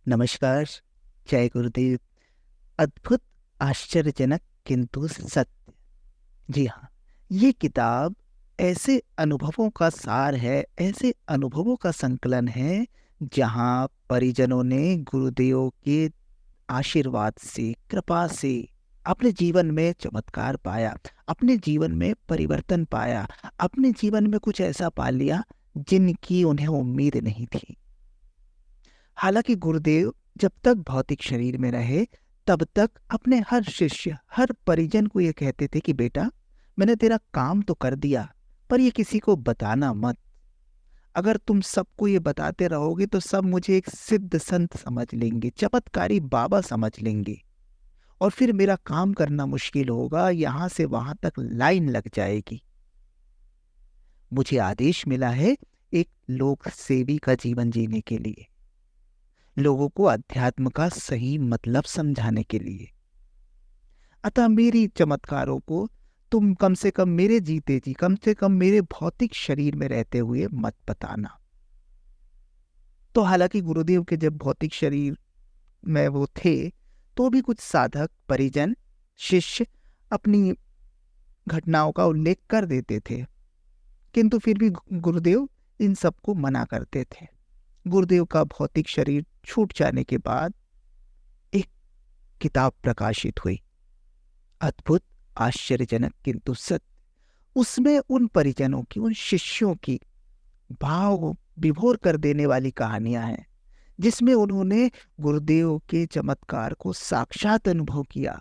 नमस्कार। जय गुरुदेव। अद्भुत, आश्चर्यजनक किंतु सत्य। जी हाँ, ये किताब ऐसे अनुभवों का सार है, ऐसे अनुभवों का संकलन है जहाँ परिजनों ने गुरुदेव के आशीर्वाद से, कृपा से अपने जीवन में चमत्कार पाया, अपने जीवन में परिवर्तन पाया, अपने जीवन में कुछ ऐसा पा लिया जिनकी उन्हें उम्मीद नहीं थी। हालांकि गुरुदेव जब तक भौतिक शरीर में रहे तब तक अपने हर शिष्य, हर परिजन को ये कहते थे कि बेटा, मैंने तेरा काम तो कर दिया, पर ये किसी को बताना मत। अगर तुम सबको ये बताते रहोगे तो सब मुझे एक सिद्ध संत समझ लेंगे, चमत्कारी बाबा समझ लेंगे, और फिर मेरा काम करना मुश्किल होगा, यहां से वहां तक लाइन लग जाएगी। मुझे आदेश मिला है एक लोक सेवी का जीवन जीने के लिए, लोगों को अध्यात्म का सही मतलब समझाने के लिए। अतः मेरी चमत्कारों को तुम कम से कम मेरे जीते जी, कम से कम मेरे भौतिक शरीर में रहते हुए मत बताना। तो हालांकि गुरुदेव के जब भौतिक शरीर में वो थे तो भी कुछ साधक, परिजन, शिष्य अपनी घटनाओं का उल्लेख कर देते थे, किंतु फिर भी गुरुदेव इन सबको मना करते थे। गुरुदेव का भौतिक शरीर छूट जाने के बाद एक किताब प्रकाशित हुई, अद्भुत, आश्चर्यजनक किंतु सत्य। उसमें उन परिजनों की, उन शिष्यों की भाव विभोर कर देने वाली कहानियां हैं, जिसमें उन्होंने गुरुदेव के चमत्कार को साक्षात अनुभव किया।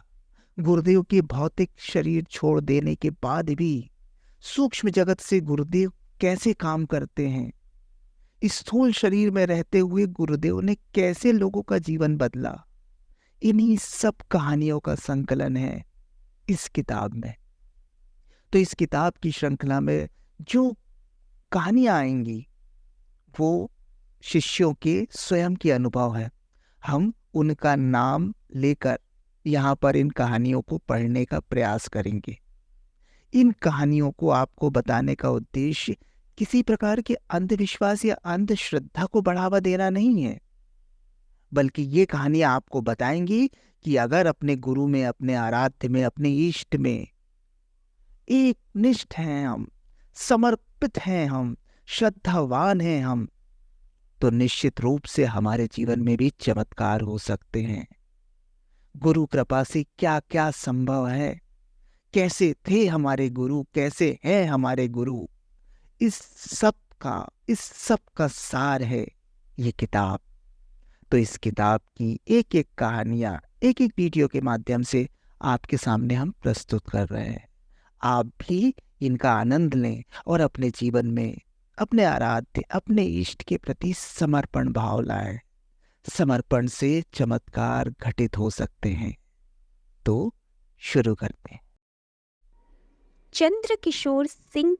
गुरुदेव के भौतिक शरीर छोड़ देने के बाद भी सूक्ष्म जगत से गुरुदेव कैसे काम करते हैं, स्थूल शरीर में रहते हुए गुरुदेव ने कैसे लोगों का जीवन बदला, इन्हीं सब कहानियों का संकलन है इस किताब में। तो इस किताब की श्रृंखला में जो कहानियां आएंगी वो शिष्यों के स्वयं के अनुभव है। हम उनका नाम लेकर यहाँ पर इन कहानियों को पढ़ने का प्रयास करेंगे। इन कहानियों को आपको बताने का उद्देश्य किसी प्रकार के अंधविश्वास या अंधश्रद्धा को बढ़ावा देना नहीं है, बल्कि ये कहानियां आपको बताएंगी कि अगर अपने गुरु में, अपने आराध्य में, अपने इष्ट में एक निष्ठ हैं हम, समर्पित हैं हम, श्रद्धावान हैं हम, तो निश्चित रूप से हमारे जीवन में भी चमत्कार हो सकते हैं। गुरु कृपा से क्या क्या संभव है, कैसे थे हमारे गुरु, कैसे हैं हमारे गुरु, इस सब का सार है ये किताब। तो इस किताब की एक एक कहानियां एक एक वीडियो के माध्यम से आपके सामने हम प्रस्तुत कर रहे हैं। आप भी इनका आनंद लें और अपने जीवन में अपने आराध्य, अपने इष्ट के प्रति समर्पण भाव लाएं। समर्पण से चमत्कार घटित हो सकते हैं। तो शुरू करते हैं। चंद्रकिशोर सिंह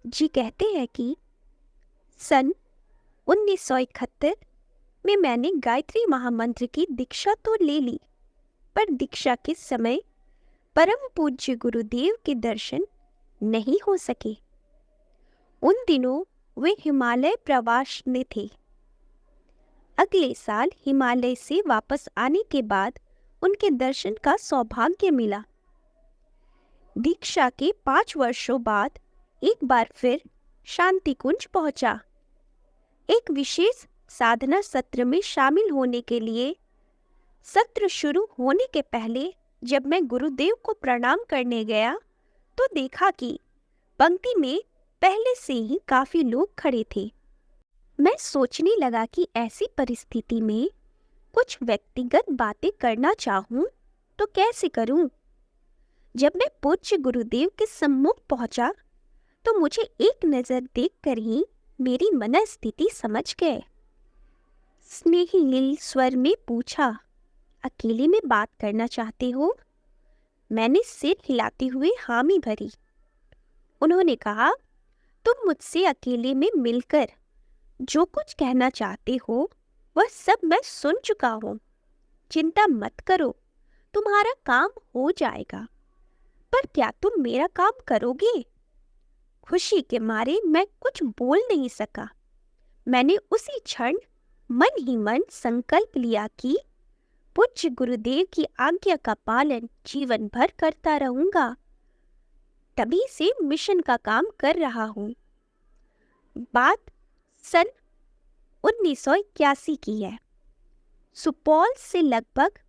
जी कहते हैं कि सन 1971 में मैंने गायत्री महामंत्र की दीक्षा तो ले ली, पर दीक्षा के समय परम पूज्य गुरुदेव के दर्शन नहीं हो सके। उन दिनों वे हिमालय प्रवास में थे। अगले साल हिमालय से वापस आने के बाद उनके दर्शन का सौभाग्य मिला। दीक्षा के 5 वर्षों बाद एक बार फिर शांति कुंज पहुंचा। एक विशेष साधना सत्र में शामिल होने के लिए सत्र शुरू होने के पहले जब मैं गुरुदेव को प्रणाम करने गया तो देखा कि पंक्ति में पहले से ही काफी लोग खड़े थे। मैं सोचने लगा कि ऐसी परिस्थिति में कुछ व्यक्तिगत बातें करना चाहूं तो कैसे करूं। जब मैं पूज्य गुरुदेव के सम्मुख पहुंचा तो मुझे एक नजर देखकर ही मेरी मनस्थिति समझ गए। स्नेहिल स्वर में पूछा, अकेले में बात करना चाहते हो? मैंने सिर हिलाते हुए हामी भरी। उन्होंने कहा, तुम मुझसे अकेले में मिलकर जो कुछ कहना चाहते हो वह सब मैं सुन चुका हूँ। चिंता मत करो, तुम्हारा काम हो जाएगा। पर क्या तुम मेरा काम करोगे? खुशी के मारे मैं कुछ बोल नहीं सका। मैंने उसी क्षण मन ही मन संकल्प लिया कि पूज्य गुरुदेव की आज्ञा का पालन जीवन भर करता रहूंगा। तभी से मिशन का काम कर रहा हूँ। बात सन 1981 की है। सुपौल से लगभग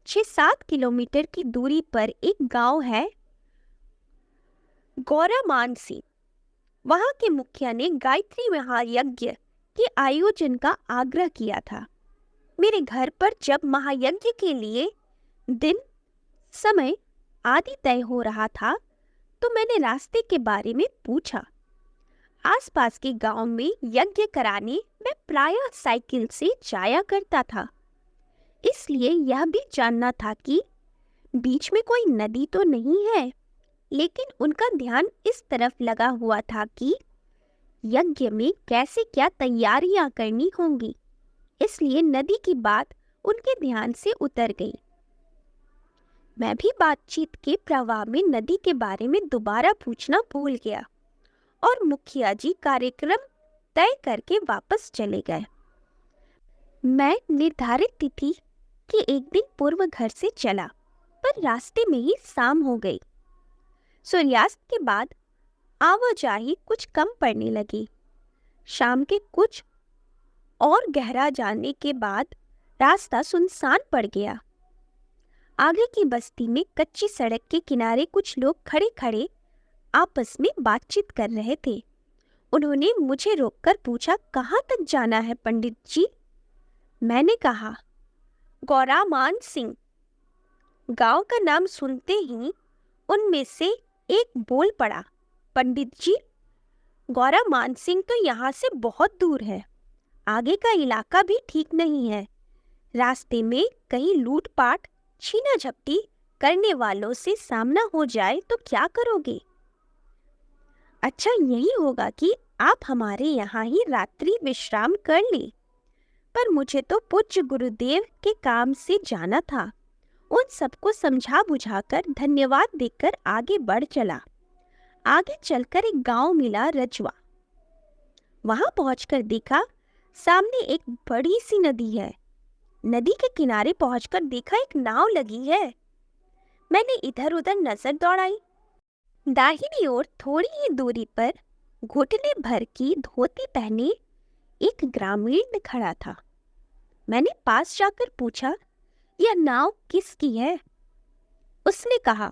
6-7 किलोमीटर की दूरी पर एक गांव है गौरामानसी। वहां के मुखिया ने गायत्री महायज्ञ के आयोजन का आग्रह किया था। मेरे घर पर जब महायज्ञ के लिए दिन, समय आदि तय हो रहा था तो मैंने रास्ते के बारे में पूछा। आसपास के गांव में यज्ञ कराने मैं प्रायः साइकिल से जाया करता था, इसलिए यह भी जानना था कि बीच में कोई नदी तो नहीं है। लेकिन उनका ध्यान इस तरफ लगा हुआ था कि यज्ञ में कैसे क्या तैयारियां करनी होंगी, इसलिए नदी की बात उनके ध्यान से उतर गई। मैं भी बातचीत के प्रवाह में नदी के बारे में दोबारा पूछना भूल गया और मुखिया जी कार्यक्रम तय करके वापस चले गए। मैं निर्धारित तिथि के एक दिन पूर्व घर से चला, पर रास्ते में ही शाम हो गई। सूर्यास्त के बाद आवाजाही कुछ कम पड़ने लगी। शाम के कुछ और गहरा जाने के बाद रास्ता सुनसान पड़ गया। आगे की बस्ती में कच्ची सड़क के किनारे कुछ लोग खड़े खड़े आपस में बातचीत कर रहे थे। उन्होंने मुझे रोककर पूछा, कहाँ तक जाना है पंडित जी? मैंने कहा, गौरामान सिंह। गांव का नाम सुनते ही उनमें से एक बोल पड़ा, पंडित जी, गौरामान सिंह तो यहाँ से बहुत दूर है। आगे का इलाका भी ठीक नहीं है। रास्ते में कहीं लूटपाट, छीना झपटी करने वालों से सामना हो जाए तो क्या करोगे? अच्छा, यही होगा कि आप हमारे यहाँ ही रात्रि विश्राम कर लें। पर मुझे तो पूज्य गुरुदेव के काम से जाना था। उन सबको समझा बुझाकर धन्यवाद देकर आगे बढ़ चला। आगे चलकर एक गांव मिला, रजवा। वहां पहुंचकर देखा सामने एक बड़ी सी नदी है। नदी के किनारे पहुंचकर देखा एक नाव लगी है। मैंने इधर उधर नजर दौड़ाई। दाहिनी ओर थोड़ी ही दूरी पर घुटने भर की धोती पहने एक ग्रामीण खड़ा था। मैंने पास जाकर पूछा, यह नाव किसकी है? उसने कहा,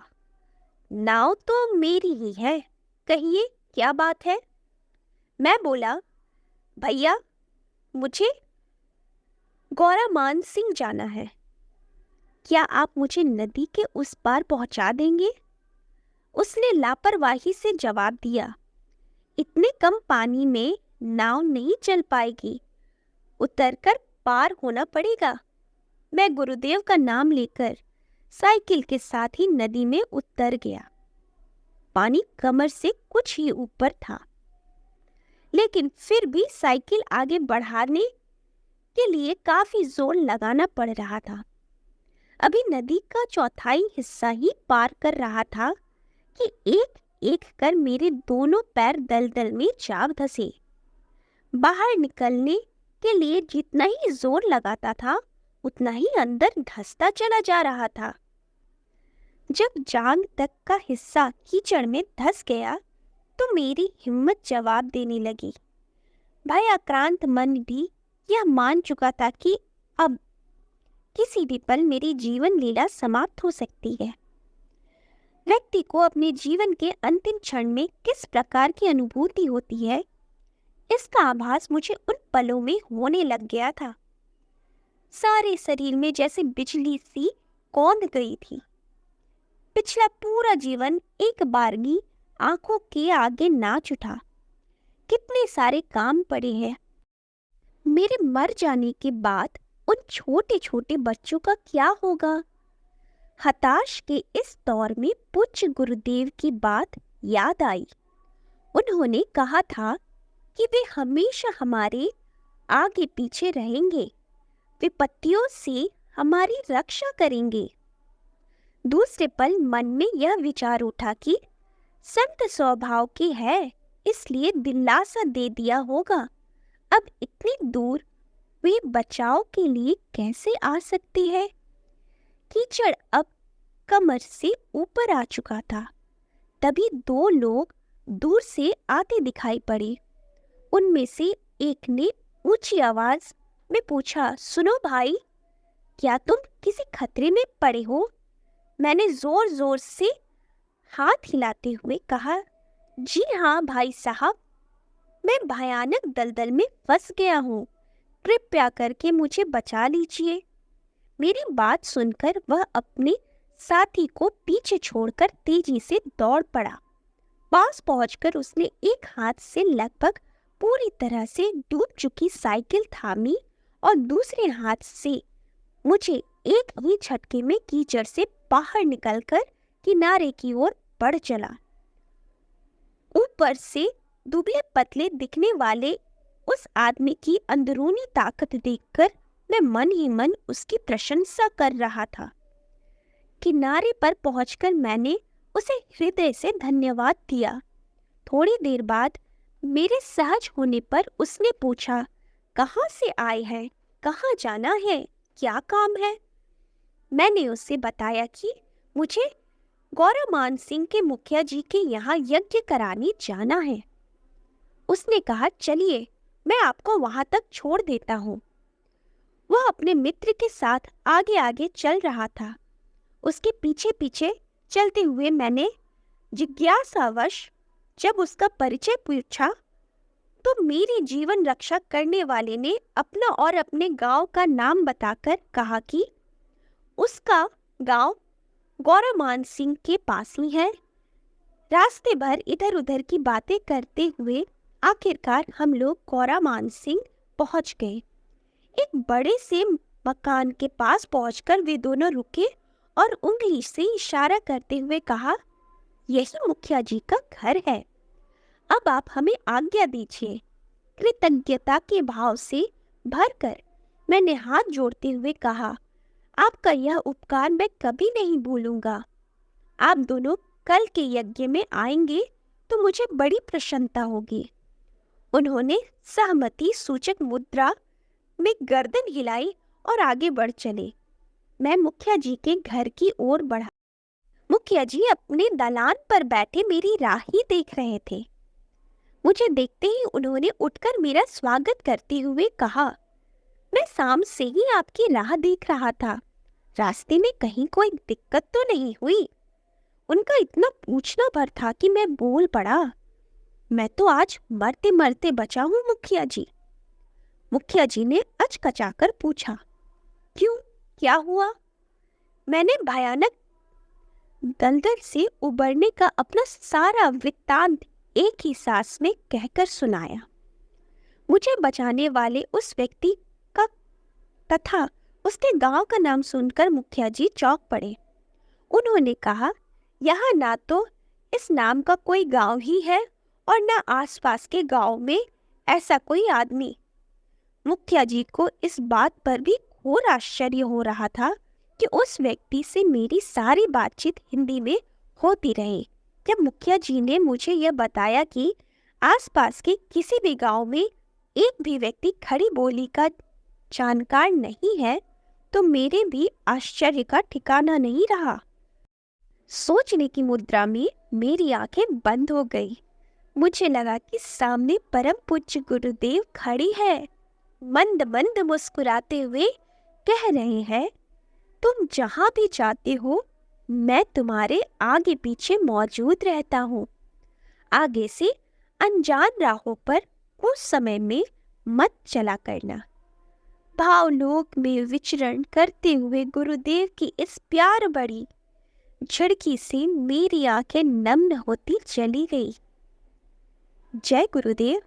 नाव तो मेरी ही है, कहिए क्या बात है? मैं बोला, भैया, मुझे गौरामान सिंह जाना है। क्या आप मुझे नदी के उस पार पहुंचा देंगे? उसने लापरवाही से जवाब दिया, इतने कम पानी में नाव नहीं चल पाएगी, उतरकर पार होना पड़ेगा। मैं गुरुदेव का नाम लेकर साइकिल के साथ ही नदी में उतर गया। पानी कमर से कुछ ही ऊपर था, लेकिन फिर भी साइकिल आगे बढ़ाने के लिए काफी जोर लगाना पड़ रहा था। अभी नदी का चौथाई हिस्सा ही पार कर रहा था कि एक एक कर मेरे दोनों पैर दलदल में जा धंसे। बाहर निकलने के लिए जितना ही जोर लगाता था, उतना ही अंदर धंसता चला जा रहा था। जब जांग तक का हिस्सा कीचड़ में धंस गया तो मेरी हिम्मत जवाब देने लगी। भाई आक्रांत मन भी यह मान चुका था कि अब किसी भी पल मेरी जीवन लीला समाप्त हो सकती है। व्यक्ति को अपने जीवन के अंतिम क्षण में किस प्रकार की अनुभूति होती है, इसका आभास मुझे उन पलों में होने लग गया था। सारे शरीर में जैसे बिजली सी कौंध गई थी। पिछला पूरा जीवन एक बारगी आंखों के आगे नाच उठा। कितने सारे काम पड़े हैं। मेरे मर जाने के बाद उन छोटे छोटे बच्चों का क्या होगा? हताश के इस दौर में पूज्य गुरुदेव की बात याद आई। उन्होंने कहा था कि वे हमेशा हमारे आगे पीछे रहेंगे, विपत्तियों से हमारी रक्षा करेंगे। दूसरे पल मन में यह विचार उठा कि संत स्वभाव के है, इसलिए दिलासा दे दिया होगा। अब इतनी दूर वे बचाव के लिए कैसे आ सकती है? कीचड़ अब कमर से ऊपर आ चुका था। तभी दो लोग दूर से आते दिखाई पड़े। उनमें से एक ने ऊंची आवाज में पूछा, सुनो भाई, क्या तुम किसी खतरे में पड़े हो? मैंने जोर जोर से हाथ हिलाते हुए कहा, जी हाँ भाई साहब, मैं भयानक दलदल में फंस गया हूँ, कृपया करके मुझे बचा लीजिए। मेरी बात सुनकर वह अपने साथी को पीछे छोड़कर तेजी से दौड़ पड़ा। पास पहुंचकर उसने एक हाथ से लगभग पूरी तरह से डूब चुकी साइकिल थामी और दूसरे हाथ से मुझे एक ही झटके में कीचड़ से बाहर निकलकर किनारे की ओर बढ़ चला। ऊपर से दुबले पतले दिखने वाले उस आदमी की अंदरूनी ताकत देखकर मैं मन ही मन उसकी प्रशंसा कर रहा था। किनारे पर पहुंचकर मैंने उसे हृदय से धन्यवाद दिया। थोड़ी देर बाद मेरे सहज होने पर उसने पूछा, कहाँ से आए हैं, कहाँ जाना है, क्या काम है? मैंने उससे बताया कि मुझे गौरामान सिंह के मुखिया जी के यहाँ यज्ञ कराने जाना है। उसने कहा, चलिए मैं आपको वहां तक छोड़ देता हूँ। वह अपने मित्र के साथ आगे आगे चल रहा था। उसके पीछे पीछे चलते हुए मैंने जिज्ञासावश जब उसका परिचय पूछा तो मेरी जीवन रक्षा करने वाले ने अपना और अपने गांव का नाम बताकर कहा कि उसका गांव गौरामान सिंह के पास ही है। रास्ते भर इधर उधर की बातें करते हुए आखिरकार हम लोग गौरामान सिंह पहुंच गए। एक बड़े से मकान के पास पहुंचकर वे दोनों रुके और उंगली से इशारा करते हुए कहा, यही मुखिया जी का घर है, अब आप हमें आज्ञा दीजिए। कृतज्ञता के भाव से भरकर मैंने हाथ जोड़ते हुए कहा, आपका यह उपकार मैं कभी नहीं भूलूंगा। आप दोनों कल के यज्ञ में आएंगे तो मुझे बड़ी प्रसन्नता होगी। उन्होंने सहमति सूचक मुद्रा में गर्दन हिलाई और आगे बढ़ चले। मैं मुखिया जी के घर की ओर बढ़ा। मुखिया जी अपने दालान पर बैठे मेरी राह ही देख रहे थे। मुझे देखते ही उन्होंने उठकर मेरा स्वागत करते हुए कहा, मैं शाम से ही आपकी राह देख रहा था, रास्ते में कहीं कोई दिक्कत तो नहीं हुई? उनका इतना पूछना भर था कि मैं बोल पड़ा, मैं तो आज मरते मरते बचा हूँ मुखिया जी। मुखिया जी ने अचकचाकर पूछा, क्यों, क्या हुआ? मैंने भयानक दलदल से उबरने का अपना सारा वृत्तांत एक ही सांस में कहकर सुनाया। मुझे बचाने वाले उस व्यक्ति का तथा उसके गांव का नाम सुनकर मुखिया जी चौंक पड़े। उन्होंने कहा, यहाँ ना तो इस नाम का कोई गांव ही है और ना आसपास के गांव में ऐसा कोई आदमी। मुखिया जी को इस बात पर भी घोर आश्चर्य हो रहा था कि उस व्यक्ति से मेरी सारी बातचीत हिंदी में होती रही। जब मुखिया जी ने मुझे यह बताया कि आसपास के किसी भी गांव में एक भी व्यक्ति खड़ी बोली का जानकार नहीं है तो मेरे भी आश्चर्य का ठिकाना नहीं रहा। सोचने की मुद्रा में मेरी आंखें बंद हो गई। मुझे लगा कि सामने परम पूज्य गुरुदेव खड़ी है, मंद मंद मुस्कुराते हुए कह रहे हैं, तुम जहां भी जाते हो मैं तुम्हारे आगे पीछे मौजूद रहता हूँ। आगे से अनजान राहों पर उस समय में मत चला करना। भावलोक में विचरण करते हुए गुरुदेव की इस प्यार बड़ी झड़की से मेरी आंखें नम होती चली गई। जय गुरुदेव।